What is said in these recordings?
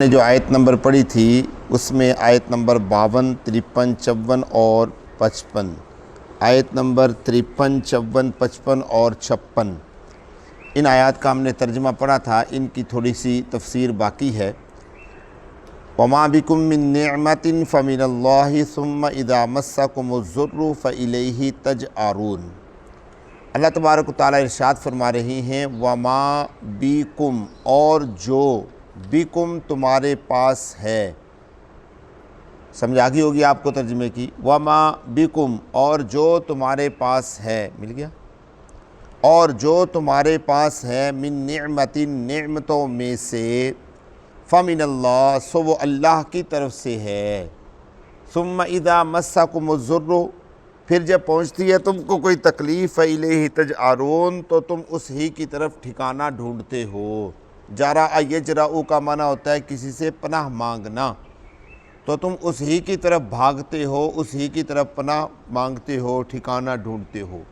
نے جو آیت نمبر پڑھی تھی اس میں آیت نمبر 52، 53، 54 اور 55، آیت نمبر 53، 54، 55 اور 56 ان آیات کا ہم نے ترجمہ پڑھا تھا۔ ان کی تھوڑی سی تفسیر باقی ہے۔ وَمَا بِكُم مِّن نِّعْمَةٍ فَمِنَ اللَّهِ ثُمَّ إِذَا مَسَّكُمُ الضُّرُّ فَإِلَيْهِ تَجْأَرُونَ۔ اللہ تبارک و تعالیٰ ارشاد فرما رہی ہیں وَمَا بِكُم، اور جو بِكُم تمہارے پاس ہے۔ سمجھ آگئی ہوگی آپ کو ترجمے کی۔ وَمَا بِكُم، اور جو تمہارے پاس ہے، مل گیا، اور جو تمہارے پاس ہے، من نعمت، نعمتوں میں سے، فَمِنَ اللَّهِ، سو وہ اللہ کی طرف سے ہے۔ ثُمَّ إِذَا مَسَّكُمُ الضُّرُّ، پھر جب پہنچتی ہے تم کو کوئی تکلیف، فَإِلَيْهِ تَجْأَرُونَ، تو تم اس ہی کی طرف ٹھکانہ ڈھونڈتے ہو۔ جَرَأَ یجرؤ کا معنی ہوتا ہے کسی سے پناہ مانگنا، تو تم اس ہی کی طرف بھاگتے ہو، اس ہی کی طرف پناہ مانگتے ہو، ٹھکانہ ڈھونڈتے ہو۔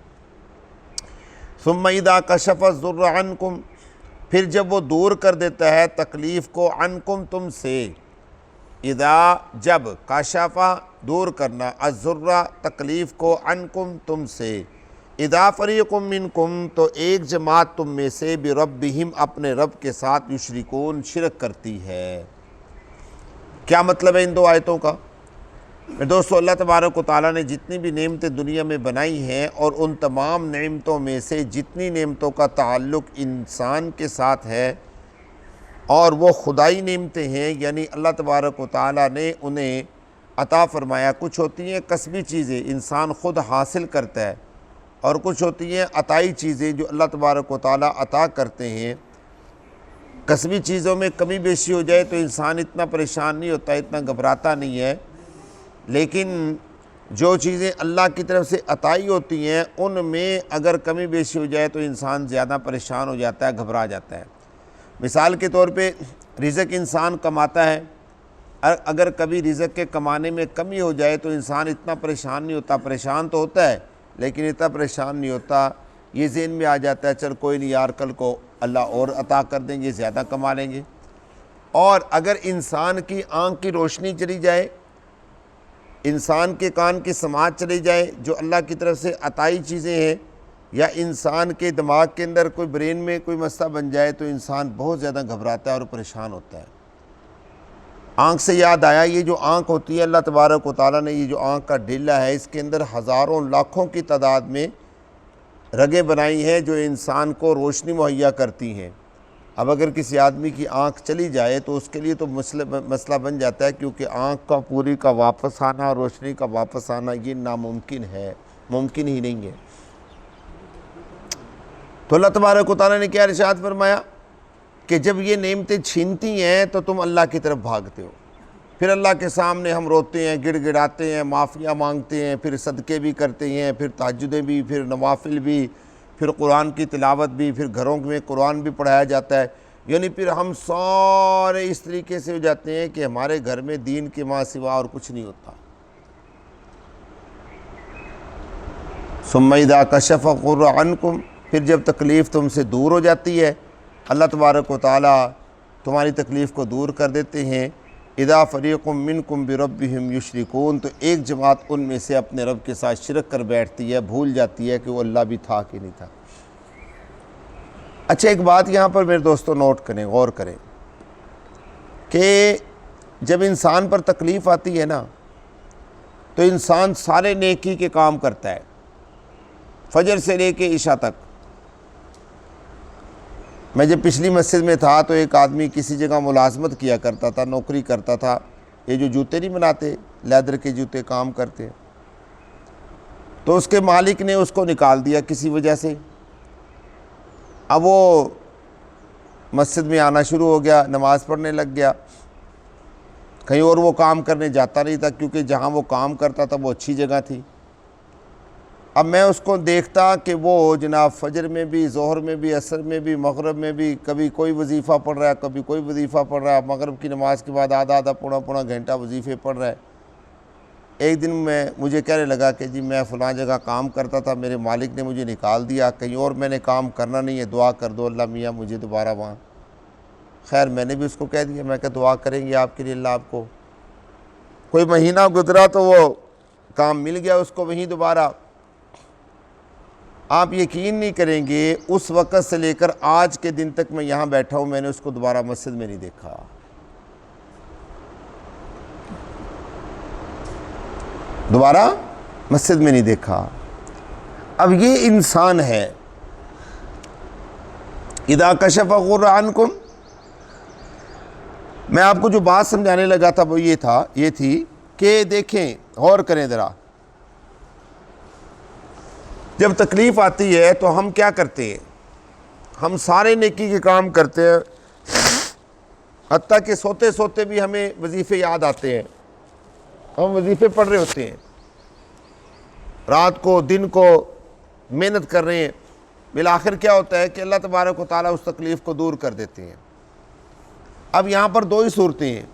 ثُمَّ إِذَا كَشَفَ الضُّرَّ عَنْكُمْ، پھر جب وہ دور کر دیتا ہے تکلیف کو، عنکم تم سے، اذا جب، کاشفہ دور کرنا، الضرّ تکلیف کو، عنکم تم سے، اذا فریق منکم تو ایک جماعت تم میں سے، بربہم اپنے رب کے ساتھ، یشرکون شرک کرتی ہے۔ کیا مطلب ہے ان دو آیتوں کا؟ دوستو، اللہ تبارک و تعالیٰ نے جتنی بھی نعمتیں دنیا میں بنائی ہیں، اور ان تمام نعمتوں میں سے جتنی نعمتوں کا تعلق انسان کے ساتھ ہے اور وہ خدائی نعمتیں ہیں، یعنی اللہ تبارک و تعالیٰ نے انہیں عطا فرمایا۔ کچھ ہوتی ہیں کسبی چیزیں انسان خود حاصل کرتا ہے، اور کچھ ہوتی ہیں عطائی چیزیں جو اللہ تبارک و تعالیٰ عطا کرتے ہیں۔ کسبی چیزوں میں کمی بیشی ہو جائے تو انسان اتنا پریشان نہیں ہوتا، اتنا گھبراتا نہیں ہے، لیکن جو چیزیں اللہ کی طرف سے عطائی ہوتی ہیں ان میں اگر کمی بیشی ہو جائے تو انسان زیادہ پریشان ہو جاتا ہے، گھبرا جاتا ہے۔ مثال کے طور پہ رزق انسان کماتا ہے، اگر کبھی رزق کے کمانے میں کمی ہو جائے تو انسان اتنا پریشان نہیں ہوتا، پریشان تو ہوتا ہے لیکن اتنا پریشان نہیں ہوتا، یہ ذہن میں آ جاتا ہے چل کوئی نہیں یار، کل کو اللہ اور عطا کر دیں گے، زیادہ کما لیں گے۔ اور اگر انسان کی آنکھ کی روشنی چلی جائے، انسان کے کان کی سماعت چلی جائے، جو اللہ کی طرف سے عطائی چیزیں ہیں، یا انسان کے دماغ کے اندر کوئی برین میں کوئی مسئلہ بن جائے تو انسان بہت زیادہ گھبراتا ہے اور پریشان ہوتا ہے۔ آنکھ سے یاد آیا، یہ جو آنکھ ہوتی ہے اللہ تبارک و تعالیٰ نے یہ جو آنکھ کا ڈھیلا ہے، اس کے اندر ہزاروں لاکھوں کی تعداد میں رگیں بنائی ہیں جو انسان کو روشنی مہیا کرتی ہیں۔ اب اگر کسی آدمی کی آنکھ چلی جائے تو اس کے لیے تو مسئلہ بن جاتا ہے، کیونکہ آنکھ کا پوری کا واپس آنا، روشنی کا واپس آنا یہ ناممکن ہے، ممکن ہی نہیں ہے۔ تو اللہ تبارک و تعالیٰ نے کیا ارشاد فرمایا کہ جب یہ نعمتیں چھینتی ہیں تو تم اللہ کی طرف بھاگتے ہو، پھر اللہ کے سامنے ہم روتے ہیں، گڑ گڑاتے ہیں، معافیاں مانگتے ہیں، پھر صدقے بھی کرتے ہیں، پھر تہجدیں بھی، پھر نوافل بھی، پھر قرآن کی تلاوت بھی، پھر گھروں میں قرآن بھی پڑھایا جاتا ہے، یعنی پھر ہم سارے اس طریقے سے ہو جاتے ہیں کہ ہمارے گھر میں دین کے ماں سوا اور کچھ نہیں ہوتا۔ ثم اذا کشف الضر عنکم، پھر جب تکلیف تم سے دور ہو جاتی ہے، اللہ تبارک و تعالیٰ تمہاری تکلیف کو دور کر دیتے ہیں، اذا فریق منکم بربہم یشرکون، تو ایک جماعت ان میں سے اپنے رب کے ساتھ شرک کر بیٹھتی ہے، بھول جاتی ہے کہ وہ اللہ بھی تھا کہ نہیں تھا۔ اچھا، ایک بات یہاں پر میرے دوستو نوٹ کریں، غور کریں کہ جب انسان پر تکلیف آتی ہے نا تو انسان سارے نیکی کے کام کرتا ہے، فجر سے لے کے عشاء تک۔ میں جب پچھلی مسجد میں تھا تو ایک آدمی کسی جگہ ملازمت کیا کرتا تھا، نوکری کرتا تھا، یہ جو جوتے نہیں بناتے، لیدر کے جوتے کام کرتے، تو اس کے مالک نے اس کو نکال دیا کسی وجہ سے۔ اب وہ مسجد میں آنا شروع ہو گیا، نماز پڑھنے لگ گیا، کہیں اور وہ کام کرنے جاتا نہیں تھا، کیونکہ جہاں وہ کام کرتا تھا وہ اچھی جگہ تھی۔ اب میں اس کو دیکھتا کہ وہ جناب فجر میں بھی، ظہر میں بھی، عصر میں بھی، مغرب میں بھی، کبھی کوئی وظیفہ پڑھ رہا ہے، کبھی کوئی وظیفہ پڑھ رہا ہے، مغرب کی نماز کے بعد آدھا پونا گھنٹہ وظیفے پڑھ رہا ہے۔ ایک دن مجھے کہنے لگا کہ جی میں فلاں جگہ کام کرتا تھا، میرے مالک نے مجھے نکال دیا، کہیں اور میں نے کام کرنا نہیں ہے، دعا کر دو اللہ میاں مجھے دوبارہ وہاں۔ خیر میں نے بھی اس کو کہہ دیا، میں کہ دعا کریں گے آپ کے لیے، اللہ آپ کو۔ کوئی مہینہ گزرا تو وہ کام مل گیا اس کو وہیں دوبارہ۔ آپ یقین نہیں کریں گے، اس وقت سے لے کر آج کے دن تک میں یہاں بیٹھا ہوں، میں نے اس کو دوبارہ مسجد میں نہیں دیکھا۔ دوبارہ مسجد میں نہیں دیکھا۔ اب یہ انسان ہے، اذا کشف غر عنکم، میں آپ کو جو بات سمجھانے لگا تھا وہ یہ تھی کہ دیکھیں، غور کریں ذرا، جب تکلیف آتی ہے تو ہم کیا کرتے ہیں؟ ہم سارے نیکی کے کام کرتے ہیں، حتیٰ کہ سوتے سوتے بھی ہمیں وظیفے یاد آتے ہیں، ہم وظیفے پڑھ رہے ہوتے ہیں، رات کو دن کو محنت کر رہے ہیں، بالآخر کیا ہوتا ہے کہ اللہ تبارک و تعالیٰ اس تکلیف کو دور کر دیتے ہیں۔ اب یہاں پر دو ہی صورتیں ہیں،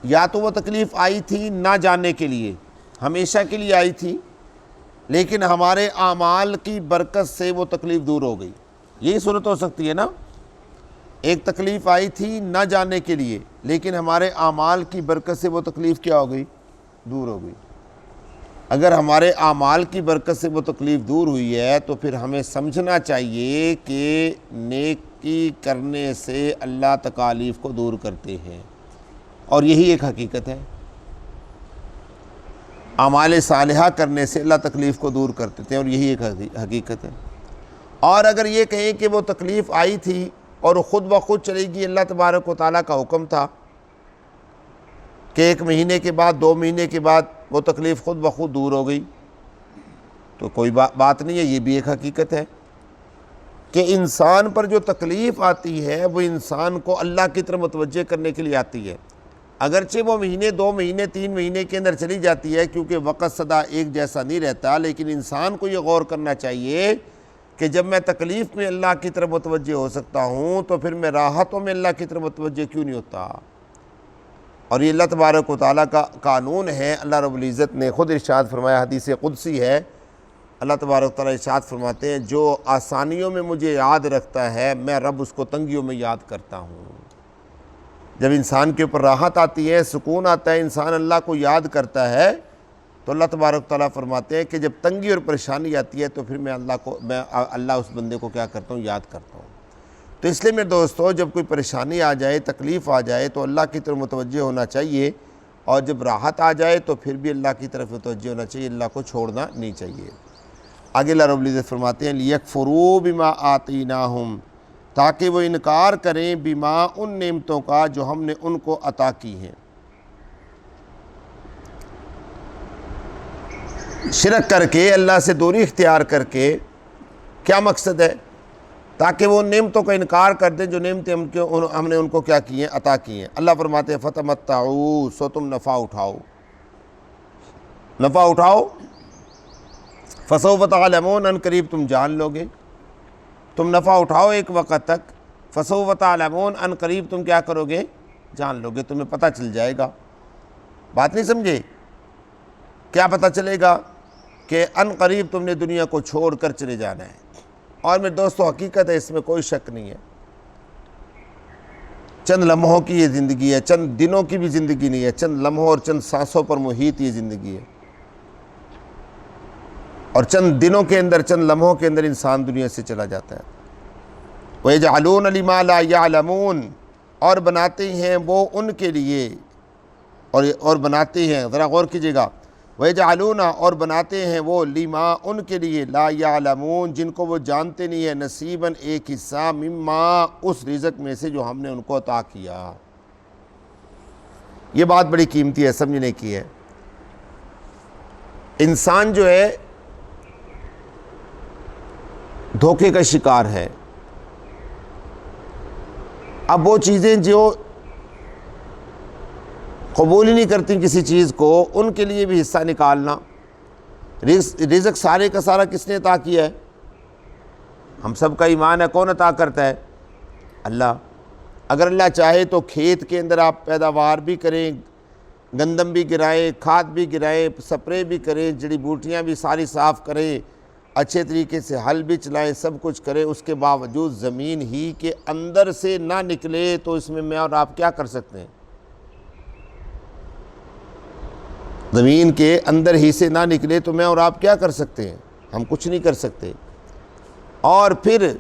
یا تو وہ تکلیف آئی تھی نہ جاننے کے لیے، ہمیشہ کے لیے آئی تھی، لیکن ہمارے اعمال کی برکت سے وہ تکلیف دور ہو گئی، یہی صورت ہو سکتی ہے نا۔ ایک تکلیف آئی تھی نہ جاننے کے لیے، لیکن ہمارے اعمال کی برکت سے وہ تکلیف کیا ہو گئی؟ دور ہو گئی۔ اگر ہمارے اعمال کی برکت سے وہ تکلیف دور ہوئی ہے تو پھر ہمیں سمجھنا چاہیے کہ نیکی کرنے سے اللہ تکالیف کو دور کرتے ہیں، اور یہی ایک حقیقت ہے۔ اعمال صالحہ کرنے سے اللہ تکلیف کو دور کرتے تھے، اور یہی ایک حقیقت ہے۔ اور اگر یہ کہیں کہ وہ تکلیف آئی تھی اور خود بخود چلے گی، اللہ تبارک و تعالیٰ کا حکم تھا کہ 1 مہینے کے بعد 2 مہینے کے بعد وہ تکلیف خود بخود دور ہو گئی، تو کوئی بات نہیں ہے، یہ بھی ایک حقیقت ہے کہ انسان پر جو تکلیف آتی ہے وہ انسان کو اللہ کی طرف متوجہ کرنے کے لیے آتی ہے، اگرچہ وہ مہینے 2 مہینے 3 مہینے کے اندر چلی جاتی ہے، کیونکہ وقت سدا ایک جیسا نہیں رہتا، لیکن انسان کو یہ غور کرنا چاہیے کہ جب میں تکلیف میں اللہ کی طرف متوجہ ہو سکتا ہوں تو پھر میں راحتوں میں اللہ کی طرف متوجہ کیوں نہیں ہوتا؟ اور یہ اللہ تبارک و تعالیٰ کا قانون ہے۔ اللہ رب العزت نے خود ارشاد فرمایا، حدیث قدسی ہے، اللہ تبارک و تعالیٰ ارشاد فرماتے ہیں، جو آسانیوں میں مجھے یاد رکھتا ہے میں رب اس کو تنگیوں میں یاد کرتا ہوں۔ جب انسان کے اوپر راحت آتی ہے، سکون آتا ہے، انسان اللہ کو یاد کرتا ہے، تو اللہ تبارک و تعالیٰ فرماتے ہیں کہ جب تنگی اور پریشانی آتی ہے تو پھر میں اللہ اس بندے کو کیا کرتا ہوں؟ یاد کرتا ہوں۔ تو اس لیے میرے دوستو، جب کوئی پریشانی آ جائے، تکلیف آ جائے تو اللہ کی طرف متوجہ ہونا چاہیے، اور جب راحت آ جائے تو پھر بھی اللہ کی طرف متوجہ ہونا چاہیے، اللہ کو چھوڑنا نہیں چاہیے۔ آگے اللہ رب العزت فرماتے ہیں، لِيَكْفُرُوا بِمَا آتَيْنَاهُمْ، تاکہ وہ انکار کریں بما ان نعمتوں کا جو ہم نے ان کو عطا کی ہیں۔ شرک کر کے، اللہ سے دوری اختیار کر کے، کیا مقصد ہے؟ تاکہ وہ نعمتوں کا انکار کر دیں جو نعمتیں ہم نے ان کو کیا کی ہیں؟ عطا کی ہیں۔ اللہ فرماتے ہیں فَتَمَتَّعُوا، سو تم نفع اٹھاؤ، نفع اٹھاؤ، فَسَوْفَ تَعْلَمُونَ، ان قریب تم جان لو گے، تم نفع اٹھاؤ ایک وقت تک، فَسَوْفَ تَعْلَمُونَ، ان قریب تم کیا کرو گے؟ جان لو گے، تمہیں پتہ چل جائے گا۔ بات نہیں سمجھے؟ کیا پتہ چلے گا؟ کہ ان قریب تم نے دنیا کو چھوڑ کر چلے جانا ہے۔ اور میرے دوستو حقیقت ہے، اس میں کوئی شک نہیں ہے، چند لمحوں کی یہ زندگی ہے، چند دنوں کی بھی زندگی نہیں ہے، چند لمحوں اور چند سانسوں پر محیط یہ زندگی ہے، اور چند دنوں کے اندر، چند لمحوں کے اندر انسان دنیا سے چلا جاتا ہے۔ وَيَجْعَلُونَ لِمَا لَا يَعْلَمُونَ، اور بناتے ہیں وہ ان کے لیے، اور بناتے ہیں، ذرا غور کیجئے گا، وَيَجْعَلُونَ، اور بناتے ہیں وہ، لِمَا، ان کے لیے، لَا يَعْلَمُونَ، جن کو وہ جانتے نہیں ہیں، نصیباً، ایک حصہ، مما، اس رزق میں سے جو ہم نے ان کو عطا کیا۔ یہ بات بڑی قیمتی ہے، سمجھنے کی ہے۔ انسان جو ہے دھوکے کا شکار ہے۔ اب وہ چیزیں جو قبول ہی نہیں کرتی کسی چیز کو، ان کے لیے بھی حصہ نکالنا۔ رزق سارے کا سارا کس نے عطا کیا ہے؟ ہم سب کا ایمان ہے، کون عطا کرتا ہے؟ اللہ۔ اگر اللہ چاہے تو کھیت کے اندر آپ پیداوار بھی کریں، گندم بھی گرائیں، کھاد بھی گرائیں، سپرے بھی کریں، جڑی بوٹیاں بھی ساری صاف کریں، اچھے طریقے سے حل بھی چلائیں، سب کچھ کریں، اس کے باوجود زمین ہی کے اندر سے نہ نکلے تو اس میں اور آپ کیا کر سکتے ہیں؟ زمین کے اندر ہی سے نہ نکلے تو میں اور آپ کیا کر سکتے ہیں؟ ہم کچھ نہیں کر سکتے۔ اور پھر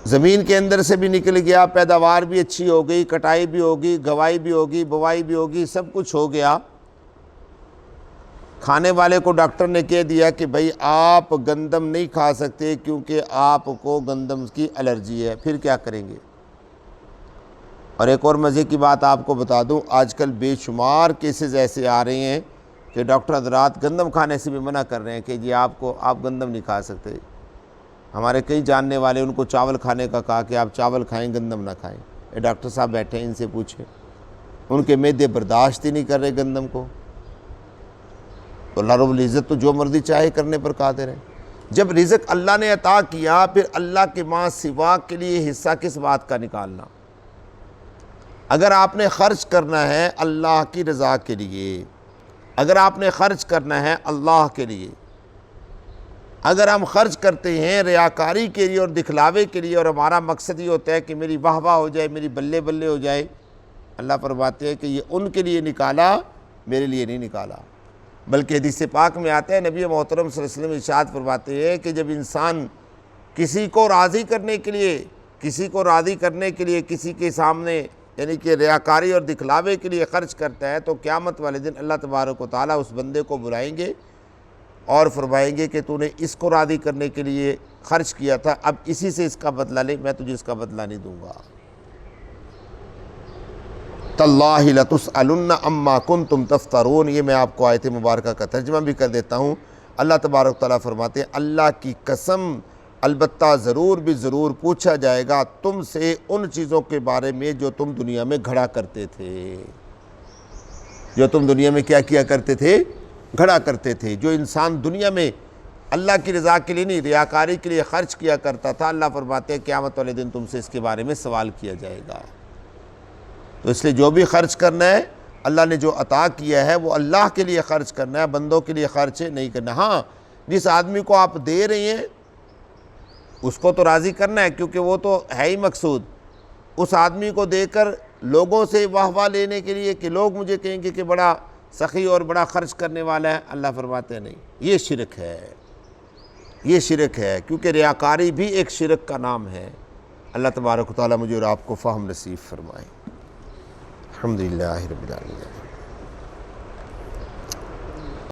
زمین کے اندر سے بھی نکل گیا، پیداوار بھی اچھی ہو گئی، کٹائی بھی ہوگی، گوائی بھی ہوگی، بوائی بھی ہوگی، سب کچھ ہو گیا۔ کھانے والے کو ڈاکٹر نے کہہ دیا کہ بھئی آپ گندم نہیں کھا سکتے کیونکہ آپ کو گندم کی الرجی ہے، پھر کیا کریں گے؟ اور ایک اور مزے کی بات آپ کو بتا دوں، آج کل بے شمار کیسز ایسے آ رہے ہیں کہ ڈاکٹر حضرات گندم کھانے سے بھی منع کر رہے ہیں کہ جی آپ گندم نہیں کھا سکتے۔ ہمارے کئی جاننے والے ان کو چاول کھانے کا کہا کہ آپ چاول کھائیں، گندم نہ کھائیں۔ یہ ڈاکٹر صاحب بیٹھے ہیں، ان سے پوچھیں، ان کے معدے برداشت ہی نہیں کر رہے گندم کو۔ تو اللہ رب العزت تو جو مرضی چاہے کرنے پر قادر ہے۔ جب رزق اللہ نے عطا کیا، پھر اللہ کے ماں سوا کے لیے حصہ کس بات کا نکالنا؟ اگر آپ نے خرچ کرنا ہے اللہ کی رضا کے لیے، اگر آپ نے خرچ کرنا ہے اللہ کے لیے، اگر ہم خرچ کرتے ہیں ریاکاری کے لیے اور دکھلاوے کے لیے اور ہمارا مقصد یہ ہوتا ہے کہ میری واہ واہ ہو جائے، میری بلے بلے ہو جائے، اللہ فرماتے ہیں کہ یہ ان کے لیے نکالا، میرے لیے نہیں نکالا۔ بلکہ حدیث پاک میں آتا ہے، نبی محترم صلی اللہ علیہ وسلم ارشاد فرماتے ہیں کہ جب انسان کسی کو راضی کرنے کے لیے کسی کے سامنے یعنی کہ ریاکاری اور دکھلاوے کے لیے خرچ کرتا ہے تو قیامت والے دن اللہ تبارک و تعالیٰ اس بندے کو بلائیں گے اور فرمائیں گے کہ تو نے اس کو راضی کرنے کے لیے خرچ کیا تھا، اب اسی سے اس کا بدلہ لے، میں تجھے اس کا بدلہ نہیں دوں گا۔ تاللہ لتسألن عما کنتم تفترون، یہ میں آپ کو آیت مبارکہ کا ترجمہ بھی کر دیتا ہوں۔ اللہ تبارک تعالیٰ فرماتے ہیں اللہ کی قسم البتہ ضرور بھی ضرور پوچھا جائے گا تم سے ان چیزوں کے بارے میں جو تم دنیا میں گھڑا کرتے تھے، جو تم دنیا میں کیا کرتے تھے؟ گھڑا کرتے تھے۔ جو انسان دنیا میں اللہ کی رضا کے لیے نہیں ریاکاری کے لیے خرچ کیا کرتا تھا، اللہ فرماتے ہیں قیامت والے دن تم سے اس کے بارے میں سوال کیا جائے گا۔ تو اس لیے جو بھی خرچ کرنا ہے، اللہ نے جو عطا کیا ہے وہ اللہ کے لیے خرچ کرنا ہے، بندوں کے لیے خرچ نہیں کرنا۔ ہاں، جس آدمی کو آپ دے رہے ہیں اس کو تو راضی کرنا ہے کیونکہ وہ تو ہے ہی مقصود۔ اس آدمی کو دے کر لوگوں سے واہ واہ لینے کے لیے کہ لوگ مجھے کہیں گے کہ بڑا سخی اور بڑا خرچ کرنے والا ہے، اللہ فرماتے ہیں نہیں، یہ شرک ہے، یہ شرک ہے، کیونکہ ریاکاری بھی ایک شرک کا نام ہے۔ اللہ تبارک و تعالیٰ مجھے اور آپ کو فہم نصیب فرمائے۔ الحمدللہ رب العالمین۔